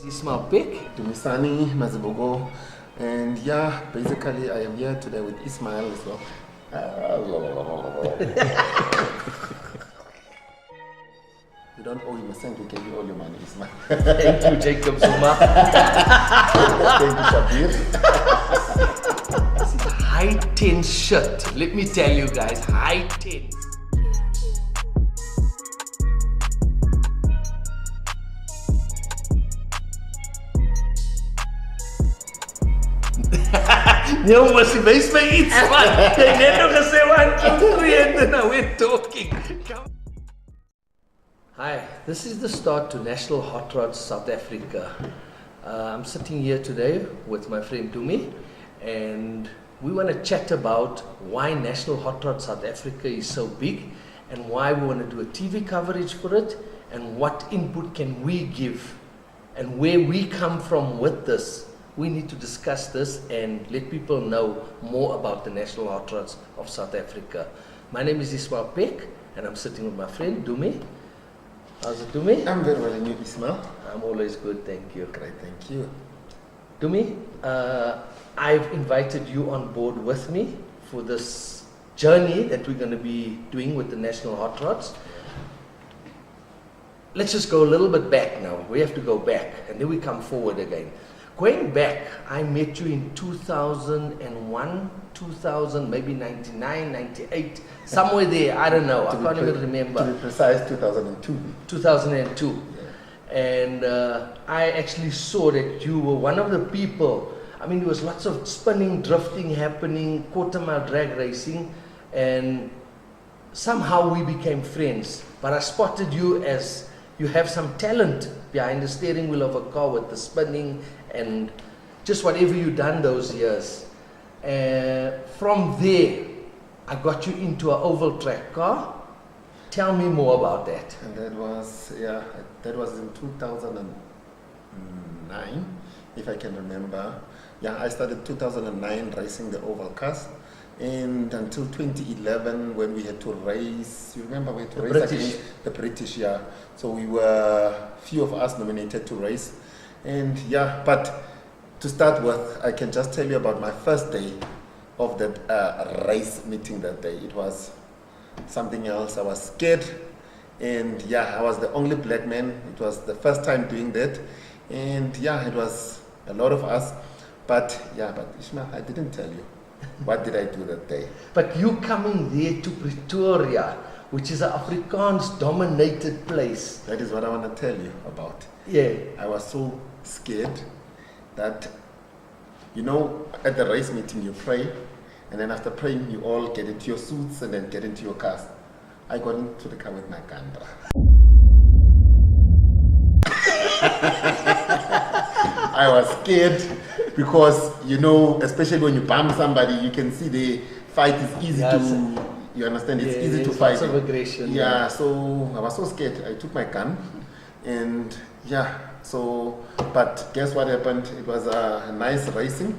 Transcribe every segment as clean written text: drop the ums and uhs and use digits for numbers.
Ismail Peck. Mazibogo, and yeah, basically I am here today with Ismail as well. You don't owe him a cent, we gave you all your money, Ismail. Thank you, Jacob Zuma. Thank you, Shabir. This is a high tense shirt. Let me tell you guys, high tense. No, maar ze wees mij iets, man. Jy net nog gesê 1, 2, 3 and then now we're talking. Hi, this is the start to National Hotrods South Africa. I'm sitting here today with my friend Dumi, and we want to chat about why National Hotrods South Africa is so big and why we want to do a TV coverage for it and what input can we give and where we come from with this. We need to discuss this and let people know more about the National Hotrods of South Africa. My name is Ismail Peck, and I'm sitting with my friend Dumi. How's it, Dumi? I'm very well, and you, Ismail? I'm always good, thank you. Great, thank you. Dumi, I've invited you on board with me for this journey that we're going to be doing with the National Hotrods. Let's just go a little bit back now. We have to go back, and then we come forward again. Going back, I met you in 2001, 2000, maybe 99, 98, somewhere there, I don't know, I can't even remember. To be precise, 2002. 2002. Yeah. And I actually saw that you were one of the people. I mean, there was lots of spinning, drifting happening, quarter-mile drag racing, and somehow we became friends. But I spotted you as you have some talent behind the steering wheel of a car with the spinning and just whatever you done those years. From there, I got you into an oval track car. Tell me more about that. And that was in 2009, if I can remember. Yeah, I started 2009 racing the oval cars. And until 2011, when we had to race, you remember we had to race against the British, yeah. So we were, few of us nominated to race. And yeah, but to start with, I can just tell you about my first day of that race meeting that day. It was something else. I was scared. And yeah, I was the only black man. It was the first time doing that. And yeah, it was a lot of us. But yeah, but Ismail, I didn't tell you. What did I do that day? But you coming there to Pretoria, which is an Afrikaans-dominated place. That is what I want to tell you about. Yeah. I was so scared that, you know, at the race meeting you pray, and then after praying you all get into your suits and then get into your cars. I got into the car with my camera. I was scared because, you know, especially when you bump somebody, you can see the fight is easy to, you understand, it's easy to fight. Lots of aggression. Yeah, so I was so scared. I took my gun and yeah, so, but guess what happened? It was a nice racing,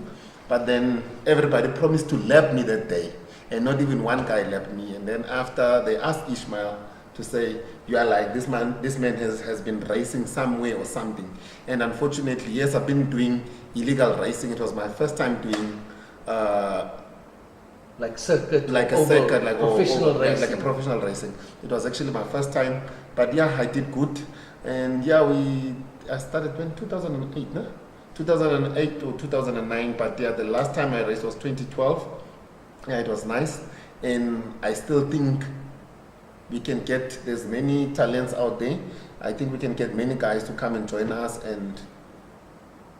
but then everybody promised to lap me that day and not even one guy lapped me. And then after they asked Ismail to say, you are like, this man has been racing somewhere or something. And unfortunately, yes, I've been doing illegal racing. It was my first time doing like circuit, like a circuit, like professional racing. Like a professional racing. It was actually my first time, but yeah, I did good. And yeah, I started in 2008, no? 2008 or 2009, but yeah, the last time I raced was 2012. Yeah, it was nice. And I still think we can get, there's many talents out there. I think we can get many guys to come and join us, and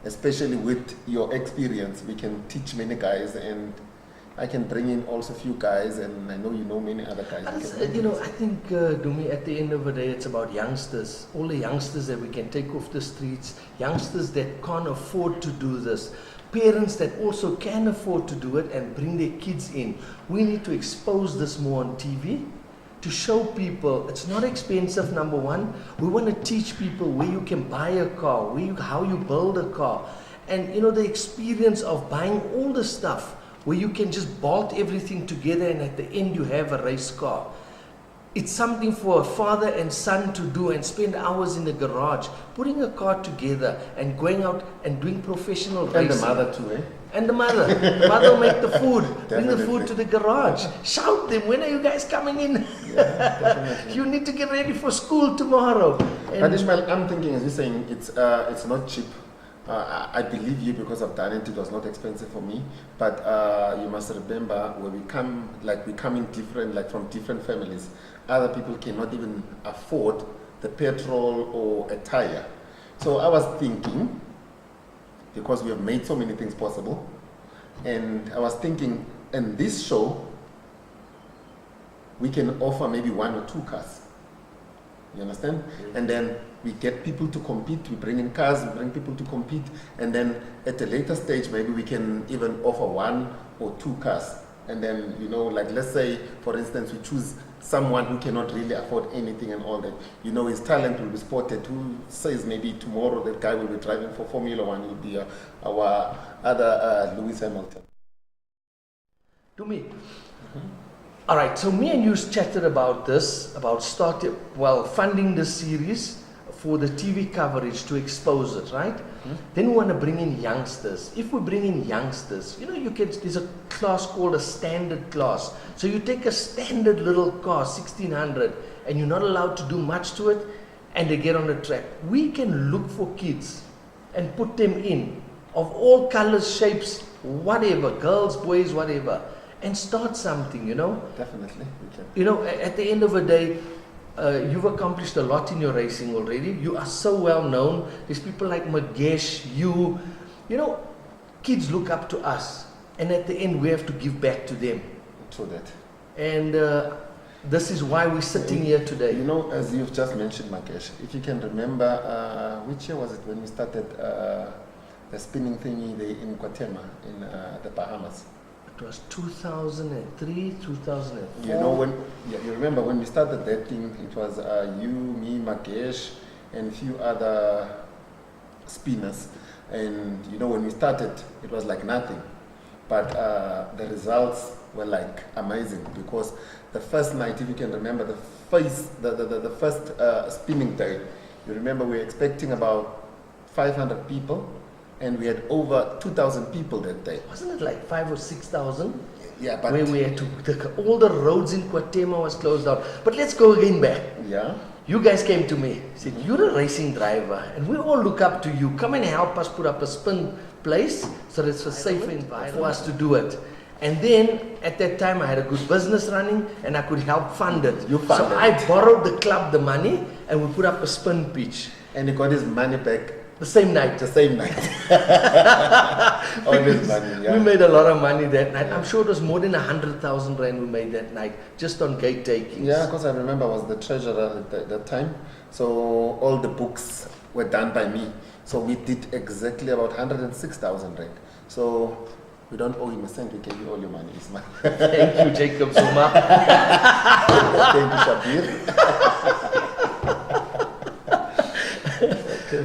especially with your experience, we can teach many guys, and I can bring in also a few guys, and I know you know many other guys. You know, I think, Dumi, at the end of the day, it's about youngsters. All the youngsters that we can take off the streets, youngsters that can't afford to do this, parents that also can afford to do it and bring their kids in. We need to expose this more on TV, to show people it's not expensive, number one. We want to teach people where you can buy a car, how you build a car. And you know, the experience of buying all the stuff where you can just bolt everything together and at the end you have a race car. It's something for a father and son to do and spend hours in the garage, putting a car together and going out and doing professional racing. And the mother too, eh? And the mother. The mother will make the food, bring the Definitely. food to the garage. Shout them, when are you guys coming in? Yeah, definitely. You need to get ready for school tomorrow. But Ismail, I'm thinking, as you're saying, it's not cheap. I believe you because I've done it. It was not expensive for me. But you must remember, where we come in different, like from different families. Other people cannot even afford the petrol or a tire. So I was thinking, because we have made so many things possible, and I was thinking, in this show, we can offer maybe 1 or 2 cars. You understand? Mm-hmm. And then we get people to compete, we bring in cars, we bring people to compete, and then at a later stage, maybe we can even offer 1 or 2 cars. And then, you know, like let's say, for instance, we choose someone who cannot really afford anything and all that. You know, his talent will be spotted. Who says maybe tomorrow that guy will be driving for Formula One, will be our other Lewis Hamilton. To me. All right, so me and you chatted about this, about funding this series for the TV coverage to expose it, right? Mm-hmm. Then we want to bring in youngsters. If we bring in youngsters, you know, there's a class called a standard class. So you take a standard little car, 1600, and you're not allowed to do much to it, and they get on the track. We can look for kids and put them in, of all colors, shapes, whatever, girls, boys, whatever, and start something, you know? Definitely, we can. You know, at the end of the day, you've accomplished a lot in your racing already. You are so well known. There's people like Magesh, you know, kids look up to us. And at the end, we have to give back to them. True that. And this is why we're sitting here today. You know, as you've just mentioned, Magesh, if you can remember, which year was it when we started the spinning thingy in Guatemala, in the Bahamas? It was 2003, 2004. You know, you remember when we started that thing, it was you, me, Magesh, and a few other spinners. And you know, when we started, it was like nothing. But the results were like amazing, because the first night, if you can remember, the first spinning day, you remember we were expecting about 500 people. And we had over 2,000 people that day. Wasn't it like 5,000 or 6,000? Yeah, but where we had to, all the roads in Guatemala was closed down. But let's go again back. Yeah. You guys came to me, said, you're a racing driver, and we all look up to you. Come and help us put up a spin place so that it's a safe environment for us to do it. And then, at that time, I had a good business running, and I could help fund it. You funded so I borrowed the club the money, and we put up a spin pitch. And he got his money back. The same night. The same night. Always money, yeah. We made a lot of money that night. I'm sure it was more than 100,000 rand we made that night, just on gate takings. Yeah, because I remember I was the treasurer at that time. So all the books were done by me. So we did exactly about 106,000 rand. So we don't owe him a cent. We gave you all your money, Ismail. Thank you, Jacob Zuma. Thank you, Shabir.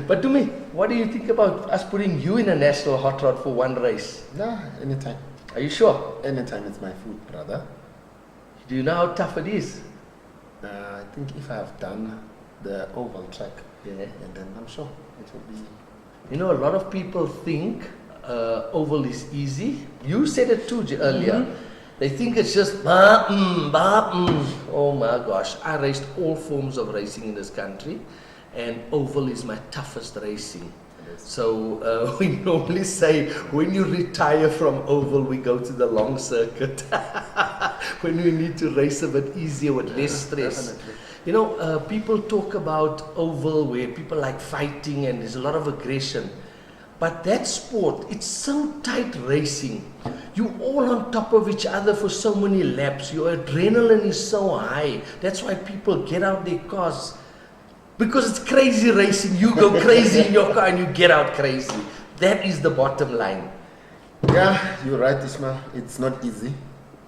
But to me, what do you think about us putting you in a national hot rod for one race? Nah, anytime. Are you sure? Anytime, it's my food, brother. Do you know how tough it is? I think if I have done the oval track, and then I'm sure it will be. You know, a lot of people think oval is easy. You said it too earlier. Mm-hmm. They think it's just Oh my gosh, I raced all forms of racing in this country, and oval is my toughest racing. So we normally say, when you retire from oval, we go to the long circuit. When we need to race a bit easier with less stress. Definitely. You know, people talk about oval where people like fighting and there's a lot of aggression. But that sport, it's so tight racing. You're all on top of each other for so many laps. Your adrenaline is so high. That's why people get out their cars. Because it's crazy racing. You go crazy in your car and you get out crazy. That is the bottom line. Yeah, you're right, Ismail. It's not easy.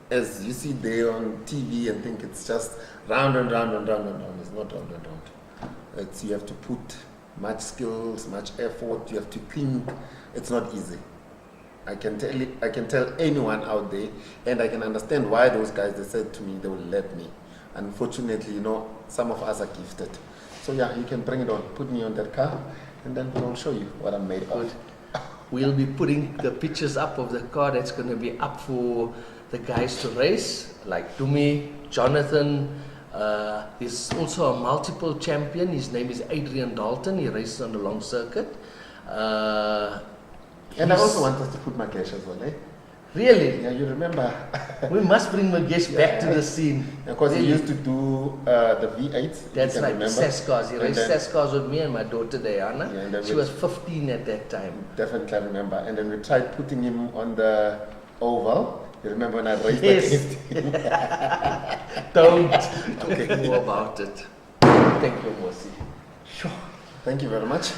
As you see there on TV and think it's just round and round and round and round. It's not round and round. You have to put much skills, much effort. You have to think. It's not easy. I can tell anyone out there, and I can understand why those guys, they said to me they will let me. unfortunately, you know, some of us are gifted. So yeah, you can bring it on, put me on that car, and then I'll show you what I'm made of. We'll be putting the pictures up of the car that's going to be up for the guys to race, like Dumi, Jonathan. There's also a multiple champion. His name is Adrian Dalton. He races on the long circuit. And I also want us to put Magesh as well, eh? Really? Yeah, you remember? We must bring Magesh back to the scene. Because he used to do the V8s. That's right, the Sescars. He And raced then- Sescars with me and my daughter Diana. Yeah, and then She we- was 15 at that time. Definitely remember. And then we tried putting him on the oval. You remember when I raced Yes. against him? Don't talk more about it. Thank you, Mosi. Thank you very much.